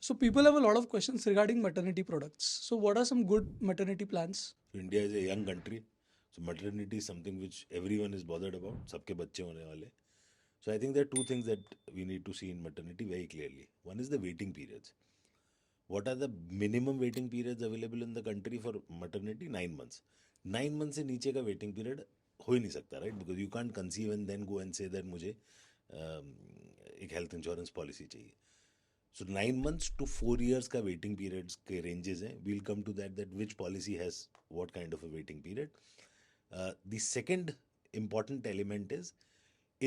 So people have a lot of questions regarding maternity products. So what are some good maternity plans? India is a young country, so maternity is something which everyone is bothered about. सबके बच्चे होने वाले. So I think there are two things that we need to see in maternity very clearly. One is the waiting periods. What are the minimum waiting periods available in the country for maternity? 9 months. 9 months से नीचे का waiting period हो ही नहीं सकता, right? Because you can't conceive and then go and say that मुझे एक health insurance policy चाहिए. So 9 months to 4 years का waiting periods के ranges हैं. We'll come to that which policy has what kind of a waiting period. The second important element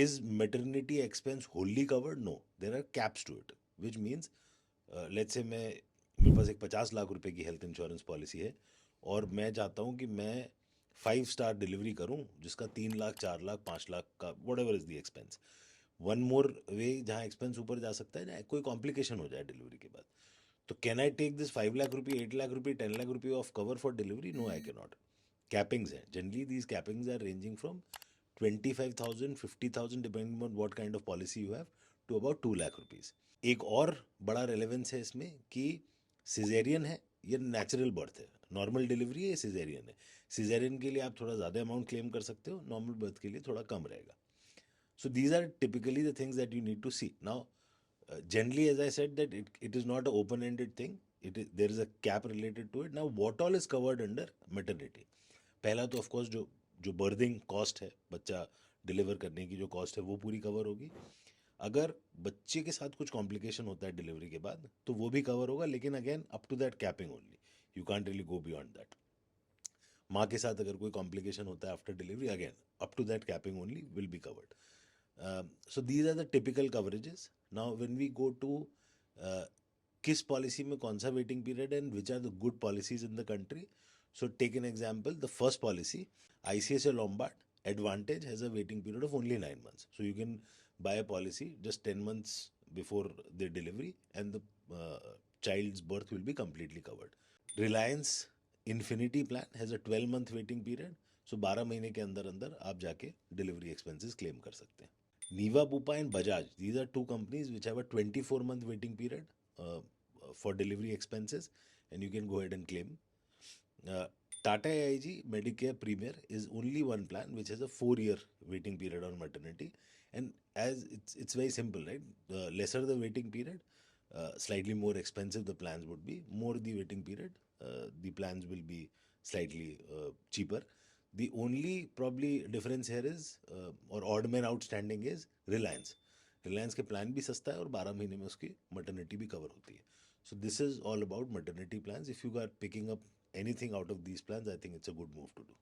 is maternity expense wholly covered? No, there are caps to it, which means let's say मेरे पास एक 50 लाख रुपए की health insurance policy है और मैं चाहता हूँ कि मैं 5 स्टार डिलीवरी करूँ जिसका 3 लाख 4 लाख 5 लाख का whatever is the expense. One more way जहाँ एक्सपेंस ऊपर जा सकता है ना, कोई कॉम्प्लिकेशन हो जाए डिलीवरी के बाद, तो can I take this 5 lakh रुपये 8 लाख रुपये 10 लाख रुपये of cover for delivery? No, I can not. Cappings हैं generally, these cappings are ranging from 25,000 50,000 depending on what kind of policy you have to about 2 lakh rupees. एक और बड़ा रेलेवेंस है इसमें कि सिजेरियन है या नेचुरल बर्थ है, नॉर्मल डिलीवरी है या सिजेरियन है. सिजेरियन के लिए आप थोड़ा ज़्यादा अमाउंट क्लेम कर सकते हो, नॉर्मल बर्थ के लिए थोड़ा कम रहेगा. So these are typically the things that you need to see. Now, generally, as I said, that it is not an open-ended thing. There is a cap related to it. Now, what all is covered under maternity? पहला तो of course जो berthing cost है, बच्चा deliver करने की जो cost है वो पूरी कवर होगी. अगर बच्चे के साथ कुछ कॉम्प्लिकेशन होता है डिलीवरी के बाद तो वो भी कवर होगा, लेकिन again up to that capping only. You can't really go beyond that. माँ के साथ अगर कोई कॉम्प्लिकेशन होता है after delivery, again up to that capping only will be covered. So these are the typical coverages. Now when we go to किस policy में कौन सा waiting period and which are the good policies in the country. So take an example, the first policy ICICI Lombard Advantage has a waiting period of only 9 months. So you can buy a policy just 10 months before the delivery and the child's birth will be completely covered. Reliance Infinity Plan has a 12-month waiting period. So 12 महीने के अंदर अंदर आप जाके delivery expenses claim कर सकते हैं. Niva Bupa and Bajaj, these are two companies which have a 24-month waiting period for delivery expenses, and you can go ahead and claim. Uh, Tata AIG Medicare Premier is only one plan which has a 4-year waiting period on maternity, and as it's very simple, right? Lesser the waiting period, slightly more expensive the plans would be. More the waiting period, the plans will be slightly cheaper. The only probably difference here is or odd man outstanding is Reliance. Reliance के plan भी सस्ता है और 12 महीने में उसकी maternity भी cover होती है. So this is all about maternity plans. If you are picking up anything out of these plans, I think it's a good move to do.